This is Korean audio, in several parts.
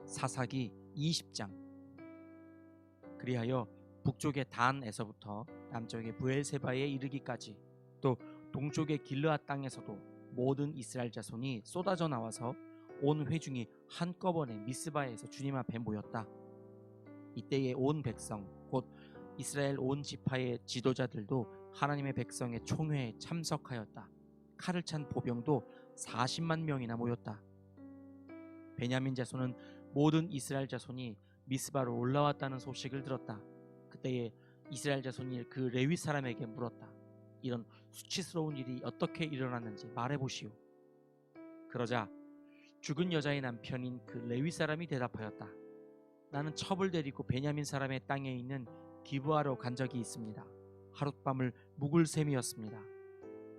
사사기 20장. 그리하여 북쪽의 단에서부터 남쪽의 브엘세바에 이르기까지 또 동쪽의 길르앗 땅에서도 모든 이스라엘 자손이 쏟아져 나와서 온 회중이 한꺼번에 미스바에서 주님 앞에 모였다. 이때에 온 백성 곧 이스라엘 온 지파의 지도자들도 하나님의 백성의 총회에 참석하였다. 칼을 찬 보병도 40만 명이나 모였다. 베냐민 자손은 모든 이스라엘 자손이 미스바로 올라왔다는 소식을 들었다. 그때에 이스라엘 자손이 그 레위 사람에게 물었다. 이런 수치스러운 일이 어떻게 일어났는지 말해보시오. 그러자 죽은 여자의 남편인 그 레위 사람이 대답하였다. 나는 첩을 데리고 베냐민 사람의 땅에 있는 기브아로 간 적이 있습니다. 하룻밤을 묵을 셈이었습니다.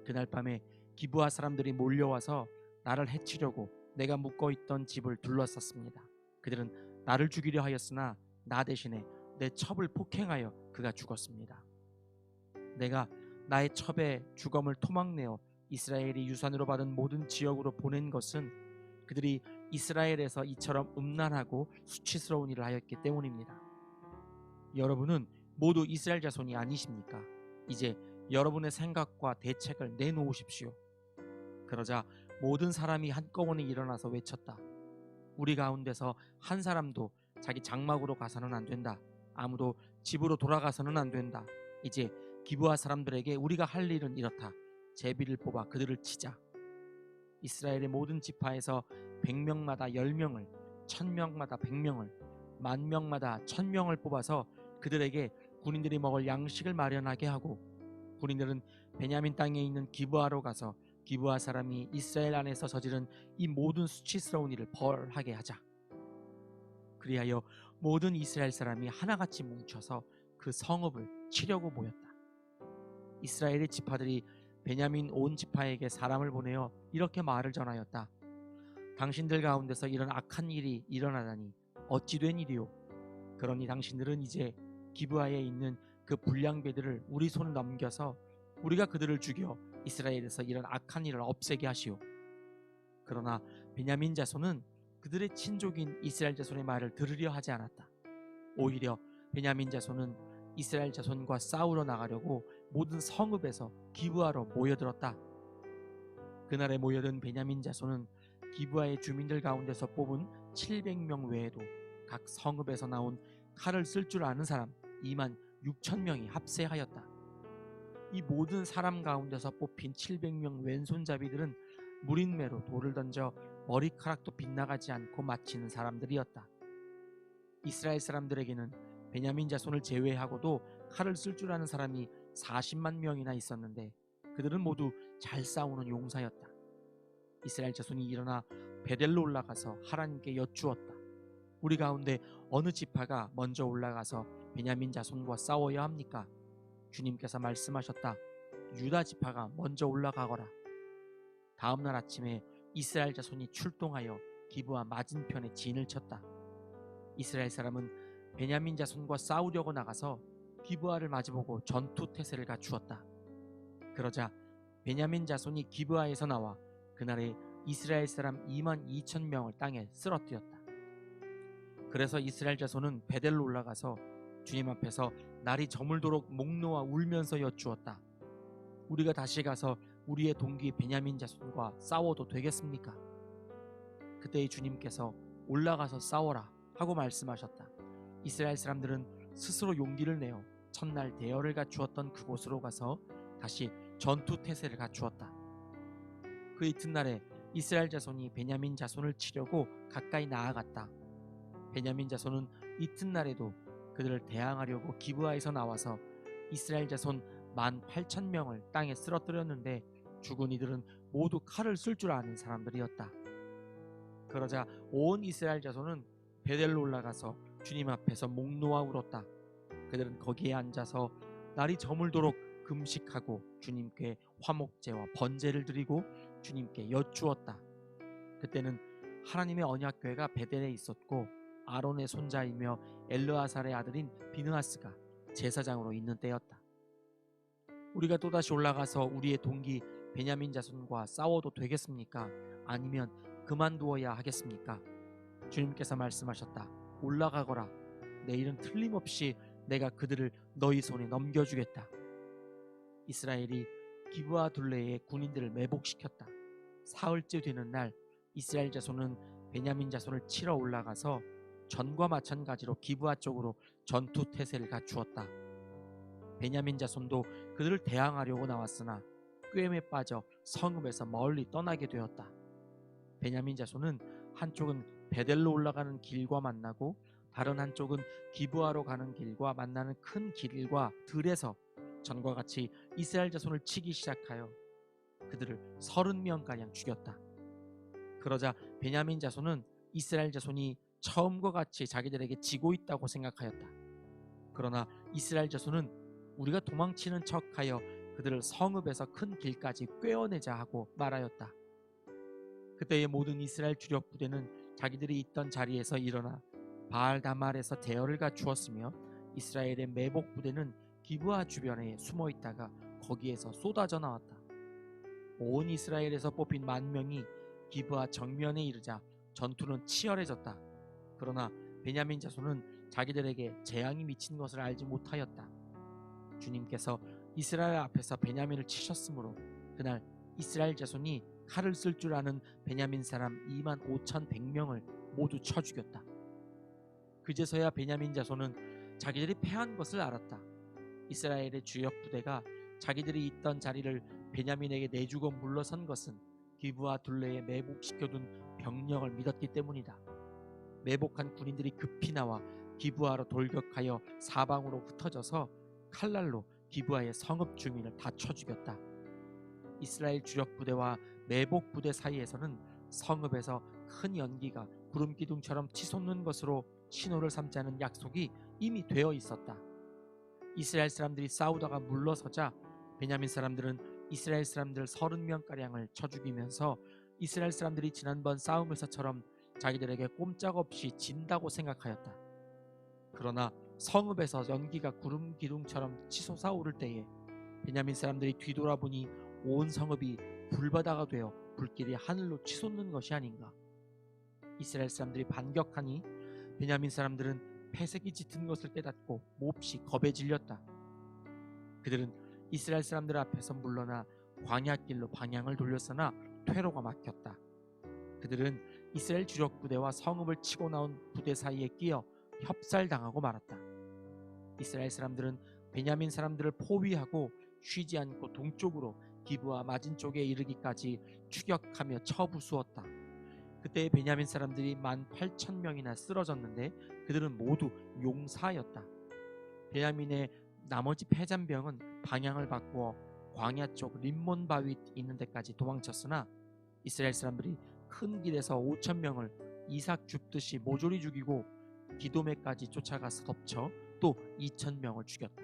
그날 밤에 기브아 사람들이 몰려와서 나를 해치려고 내가 묵고 있던 집을 둘러쌌습니다. 그들은 나를 죽이려 하였으나 나 대신에 내 첩을 폭행하여 그가 죽었습니다. 내가 나의 첩의 주검을 토막내어 이스라엘이 유산으로 받은 모든 지역으로 보낸 것은 그들이 이스라엘에서 이처럼 음란하고 수치스러운 일을 하였기 때문입니다. 여러분은 모두 이스라엘 자손이 아니십니까? 이제 여러분의 생각과 대책을 내놓으십시오. 그러자 모든 사람이 한꺼번에 일어나서 외쳤다. 우리 가운데서 한 사람도 자기 장막으로 가서는 안 된다. 아무도 집으로 돌아가서는 안 된다. 이제 기브아 사람들에게 우리가 할 일은 이렇다. 제비를 뽑아 그들을 치자. 이스라엘의 모든 지파에서 100명마다 10명을, 1000명마다 100명을, 10,000명마다 1000명을 뽑아서 그들에게 군인들이 먹을 양식을 마련하게 하고, 군인들은 베냐민 땅에 있는 기브아로 가서 기브아 사람이 이스라엘 안에서 저지른 이 모든 수치스러운 일을 벌하게 하자. 그리하여 모든 이스라엘 사람이 하나같이 뭉쳐서 그 성읍을 치려고 모였다. 이스라엘의 지파들이 베냐민 온 지파에게 사람을 보내어 이렇게 말을 전하였다. 당신들 가운데서 이런 악한 일이 일어나다니 어찌 된 일이오? 그러니 당신들은 이제 기브아에 있는 그 불량배들을 우리 손에 넘겨서 우리가 그들을 죽여 이스라엘에서 이런 악한 일을 없애게 하시오. 그러나 베냐민 자손은 그들의 친족인 이스라엘 자손의 말을 들으려 하지 않았다. 오히려 베냐민 자손은 이스라엘 자손과 싸우러 나가려고 모든 성읍에서 기브아로 모여들었다. 그날에 모여든 베냐민 자손은 기브아의 주민들 가운데서 뽑은 700명 외에도 각 성읍에서 나온 칼을 쓸 줄 아는 사람 2만 6천 명이 합세하였다. 이 모든 사람 가운데서 뽑힌 700명 왼손잡이들은 무린매로 돌을 던져 머리카락도 빗나가지 않고 마치는 사람들이었다. 이스라엘 사람들에게는 베냐민 자손을 제외하고도 칼을 쓸 줄 아는 사람이 40만 명이나 있었는데 그들은 모두 잘 싸우는 용사였다. 이스라엘 자손이 일어나 베델로 올라가서 하나님께 여쭈었다. 우리 가운데 어느 지파가 먼저 올라가서 베냐민 자손과 싸워야 합니까? 주님께서 말씀하셨다. 유다 지파가 먼저 올라가거라. 다음 날 아침에 이스라엘 자손이 출동하여 기브아 맞은편에 진을 쳤다. 이스라엘 사람은 베냐민 자손과 싸우려고 나가서 기브아를 마주보고 전투 태세를 갖추었다. 그러자 베냐민 자손이 기브아에서 나와 그날에 이스라엘 사람 2만 2천 명을 땅에 쓰러뜨렸다. 그래서 이스라엘 자손은 베델로 올라가서 주님 앞에서 날이 저물도록 목 놓아 울면서 여쭈었다. 우리가 다시 가서 우리의 동기 베냐민 자손과 싸워도 되겠습니까? 그때의 주님께서 올라가서 싸워라 하고 말씀하셨다. 이스라엘 사람들은 스스로 용기를 내어 첫날 대열을 갖추었던 그곳으로 가서 다시 전투 태세를 갖추었다. 그 이튿날에 이스라엘 자손이 베냐민 자손을 치려고 가까이 나아갔다. 베냐민 자손은 이튿날에도 그들을 대항하려고 기브아에서 나와서 이스라엘 자손 18,000명을 땅에 쓰러뜨렸는데 죽은 이들은 모두 칼을 쓸 줄 아는 사람들이었다. 그러자 온 이스라엘 자손은 베델로 올라가서 주님 앞에서 목 놓아 울었다. 그들은 거기에 앉아서 날이 저물도록 금식하고 주님께 화목제와 번제를 드리고 주님께 여쭈었다. 그때는 하나님의 언약궤가 베델에 있었고 아론의 손자이며 엘르아살의 아들인 비느하스가 제사장으로 있는 때였다. 우리가 또다시 올라가서 우리의 동기 베냐민 자손과 싸워도 되겠습니까? 아니면 그만두어야 하겠습니까? 주님께서 말씀하셨다. 올라가거라. 내일은 틀림없이 내가 그들을 너희 손에 넘겨주겠다. 이스라엘이 기브아 둘레의 군인들을 매복시켰다. 사흘째 되는 날 이스라엘 자손은 베냐민 자손을 치러 올라가서 전과 마찬가지로 기브아 쪽으로 전투 태세를 갖추었다. 베냐민 자손도 그들을 대항하려고 나왔으나 꾀임에 빠져 성읍에서 멀리 떠나게 되었다. 베냐민 자손은 한쪽은 베델로 올라가는 길과 만나고 다른 한쪽은 기브아로 가는 길과 만나는 큰 길과 들에서 전과 같이 이스라엘 자손을 치기 시작하여 그들을 30명가량 죽였다. 그러자 베냐민 자손은 이스라엘 자손이 처음과 같이 자기들에게 지고 있다고 생각하였다. 그러나 이스라엘 자손은 우리가 도망치는 척하여 그들을 성읍에서 큰 길까지 꿰어내자 하고 말하였다. 그때의 모든 이스라엘 주력 부대는 자기들이 있던 자리에서 일어나 바알 다말에서 대열을 갖추었으며 이스라엘의 매복 부대는 기브아 주변에 숨어 있다가 거기에서 쏟아져 나왔다. 온 이스라엘에서 뽑힌 10,000명이 기브아 정면에 이르자 전투는 치열해졌다. 그러나 베냐민 자손은 자기들에게 재앙이 미친 것을 알지 못하였다. 주님께서 이스라엘 앞에서 베냐민을 치셨으므로 그날 이스라엘 자손이 칼을 쓸 줄 아는 베냐민 사람 25,100명을 모두 쳐 죽였다. 그제서야 베냐민 자손은 자기들이 패한 것을 알았다. 이스라엘의 주력 부대가 자기들이 있던 자리를 베냐민에게 내주고 물러선 것은 기브아 둘레에 매복시켜둔 병력을 믿었기 때문이다. 매복한 군인들이 급히 나와 기브아로 돌격하여 사방으로 흩어져서 칼날로 기브아의 성읍 주민을 다 쳐 죽였다. 이스라엘 주력 부대와 매복 부대 사이에서는 성읍에서 큰 연기가 구름 기둥처럼 치솟는 것으로 신호를 삼자는 약속이 이미 되어 있었다. 이스라엘 사람들이 싸우다가 물러서자 베냐민 사람들은 이스라엘 사람들 30명가량을 쳐 죽이면서 이스라엘 사람들이 지난번 싸움에서처럼 자기들에게 꼼짝없이 진다고 생각하였다. 그러나 성읍에서 연기가 구름 기둥처럼 치솟아 오를 때에 베냐민 사람들이 뒤돌아보니 온 성읍이 불바다가 되어 불길이 하늘로 치솟는 것이 아닌가. 이스라엘 사람들이 반격하니 베냐민 사람들은 패색이 짙은 것을 깨닫고 몹시 겁에 질렸다. 그들은 이스라엘 사람들 앞에서 물러나 광야길로 방향을 돌렸으나 퇴로가 막혔다. 그들은 이스라엘 주력 부대와 성읍을 치고 나온 부대 사이에 끼어 협살당하고 말았다. 이스라엘 사람들은 베냐민 사람들을 포위하고 쉬지 않고 동쪽으로 기브아 맞은 쪽에 이르기까지 추격하며 쳐부수었다. 그때 베냐민 사람들이 18,000명이나 쓰러졌는데 그들은 모두 용사였다. 베냐민의 나머지 패잔병은 방향을 바꾸어 광야 쪽 림몬 바위 있는 데까지 도망쳤으나 이스라엘 사람들이 큰 길에서 5,000명을 이삭 줍듯이 모조리 죽이고 기도메까지 쫓아가서 덮쳐 또 2,000명을 죽였다.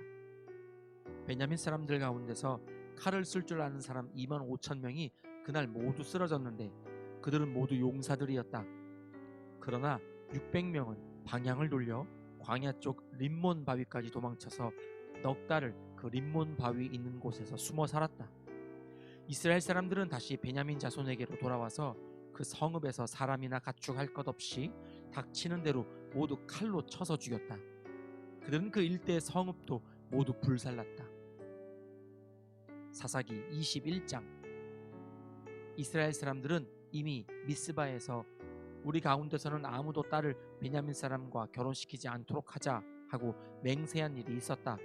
베냐민 사람들 가운데서 칼을 쓸 줄 아는 사람 25,000명이 그날 모두 쓰러졌는데 그들은 모두 용사들이었다. 그러나 600명은 방향을 돌려 광야 쪽 림몬 바위까지 도망쳐서 넉 달을 그 림몬 바위 있는 곳에서 숨어 살았다. 이스라엘 사람들은 다시 베냐민 자손에게로 돌아와서 그 성읍에서 사람이나 가축할 것 없이 닥치는 대로 모두 칼로 쳐서 죽였다. 그들은 그 일대의 성읍도 모두 불살랐다. 사사기 21장. 이스라엘 사람들은 이미 미스바에서 우리 가운데서는 아무도 딸을 베냐민 사람과 결혼시키지 않도록 하자 하고 맹세한 일이 있었다.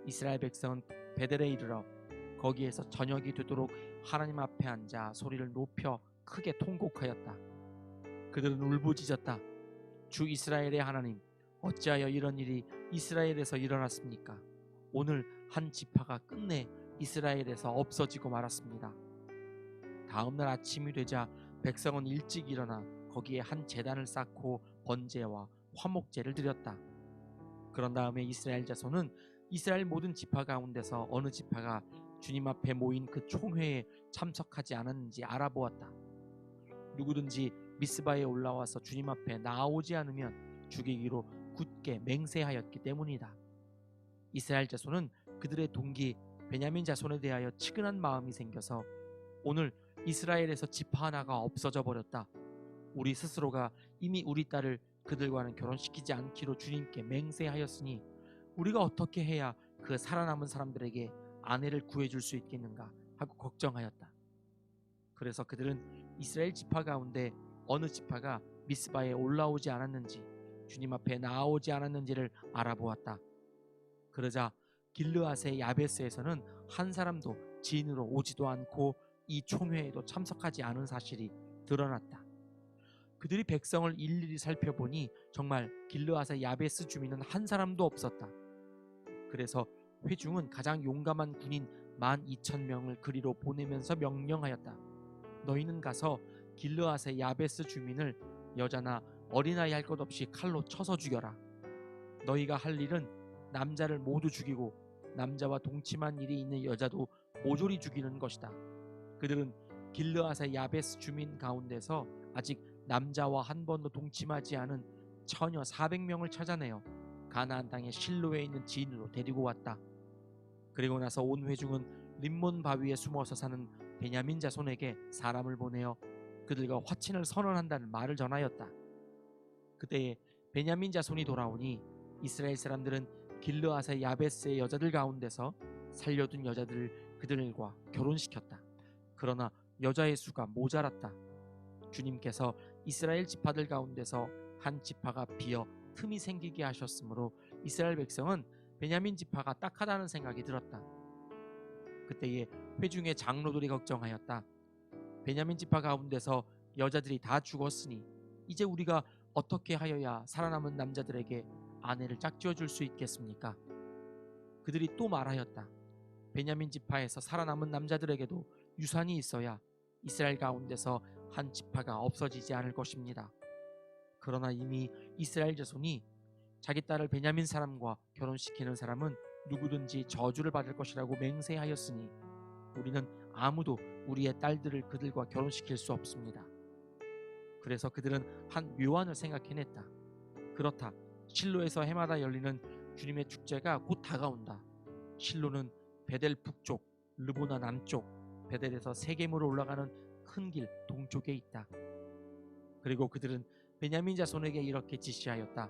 이스라엘 백성은 베델에 이르러 거기에서 저녁이 되도록 하나님 앞에 앉아 소리를 높여 크게 통곡하였다. 그들은 울부짖었다. 주 이스라엘의 하나님, 어찌하여 이런 일이 이스라엘에서 일어났습니까? 오늘 한 지파가 끝내 이스라엘에서 없어지고 말았습니다. 다음 날 아침이 되자 백성은 일찍 일어나 거기에 한 제단을 쌓고 번제와 화목제를 드렸다. 그런 다음에 이스라엘 자손은 이스라엘 모든 지파 가운데서 어느 지파가 주님 앞에 모인 그 총회에 참석하지 않았는지 알아보았다. 누구든지 미스바에 올라와서 주님 앞에 나오지 않으면 죽이기로 굳게 맹세하였기 때문이다. 이스라엘 자손은 그들의 동기 베냐민 자손에 대하여 측은한 마음이 생겨서 오늘 이스라엘에서 지파 하나가 없어져 버렸다. 우리 스스로가 이미 우리 딸을 그들과는 결혼시키지 않기로 주님께 맹세하였으니 우리가 어떻게 해야 그 살아남은 사람들에게 아내를 구해줄 수 있겠는가 하고 걱정하였다. 그래서 그들은 이스라엘 지파 가운데 어느 지파가 미스바에 올라오지 않았는지, 주님 앞에 나아오지 않았는지를 알아보았다. 그러자 길르앗의 야베스에서는 한 사람도 지인으로 오지도 않고 이 총회에도 참석하지 않은 사실이 드러났다. 그들이 백성을 일일이 살펴보니 정말 길르앗의 야베스 주민은 한 사람도 없었다. 그래서 회중은 가장 용감한 군인 12,000명을 그리로 보내면서 명령하였다. 너희는 가서 길르앗의 야베스 주민을 여자나 어린아이 할 것 없이 칼로 쳐서 죽여라. 너희가 할 일은 남자를 모두 죽이고 남자와 동침한 일이 있는 여자도 모조리 죽이는 것이다. 그들은 길르앗의 야베스 주민 가운데서 아직 남자와 한 번도 동침하지 않은 처녀 400명을 찾아내어 가나안 땅의 실로에 있는 지인으로 데리고 왔다. 그리고 나서 온 회중은 림몬 바위에 숨어서 사는 베냐민 자손에게 사람을 보내어 그들과 화친을 선언한다는 말을 전하였다. 그때에 베냐민 자손이 돌아오니 이스라엘 사람들은 길르앗의 야베스의 여자들 가운데서 살려둔 여자들을 그들과 결혼시켰다. 그러나 여자의 수가 모자랐다. 주님께서 이스라엘 지파들 가운데서 한 지파가 비어 틈이 생기게 하셨으므로 이스라엘 백성은 베냐민 지파가 딱하다는 생각이 들었다. 그때에 회중의 장로들이 걱정하였다. 베냐민 지파 가운데서 여자들이 다 죽었으니 이제 우리가 어떻게 하여야 살아남은 남자들에게 아내를 짝지어 줄 수 있겠습니까? 그들이 또 말하였다. 베냐민 지파에서 살아남은 남자들에게도 유산이 있어야 이스라엘 가운데서 한 지파가 없어지지 않을 것입니다. 그러나 이미 이스라엘 자손이 자기 딸을 베냐민 사람과 결혼시키는 사람은 누구든지 저주를 받을 것이라고 맹세하였으니 우리는 아무도 우리의 딸들을 그들과 결혼시킬 수 없습니다. 그래서 그들은 한 묘안을 생각해냈다. 그렇다. 실로에서 해마다 열리는 주님의 축제가 곧 다가온다. 실로는 베델 북쪽, 르보나 남쪽, 베델에서 세겜으로 올라가는 큰 길 동쪽에 있다. 그리고 그들은 베냐민 자손에게 이렇게 지시하였다.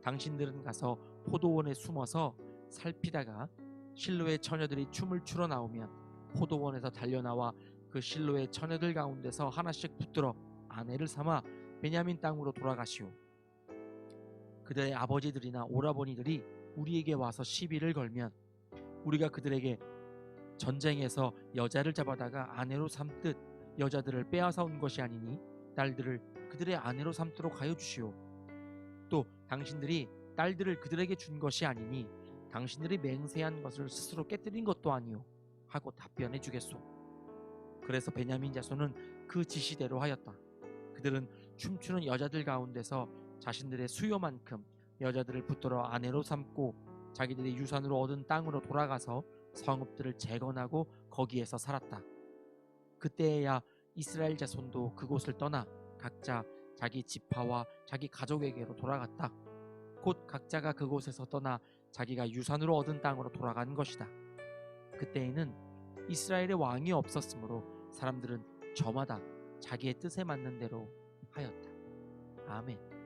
당신들은 가서 포도원에 숨어서 살피다가 실로의 처녀들이 춤을 추러 나오면 포도원에서 달려나와 그 실로의 처녀들 가운데서 하나씩 붙들어 아내를 삼아 베냐민 땅으로 돌아가시오. 그들의 아버지들이나 오라버니들이 우리에게 와서 시비를 걸면 우리가 그들에게 전쟁에서 여자를 잡아다가 아내로 삼듯 여자들을 빼앗아 온 것이 아니니 딸들을 그들의 아내로 삼도록 하여 주시오. 또 당신들이 딸들을 그들에게 준 것이 아니니 당신들이 맹세한 것을 스스로 깨뜨린 것도 아니오 하고 답변해 주겠소. 그래서 베냐민 자손은 그 지시대로 하였다. 그들은 춤추는 여자들 가운데서 자신들의 수요만큼 여자들을 붙들어 아내로 삼고 자기들이 유산으로 얻은 땅으로 돌아가서 성읍들을 재건하고 거기에서 살았다. 그때에야 이스라엘 자손도 그곳을 떠나 각자 자기 지파와 자기 가족에게로 돌아갔다. 곧 각자가 그곳에서 떠나 자기가 유산으로 얻은 땅으로 돌아간 것이다. 그때에는 이스라엘의 왕이 없었으므로 사람들은 저마다 자기의 뜻에 맞는 대로 하였다. 아멘.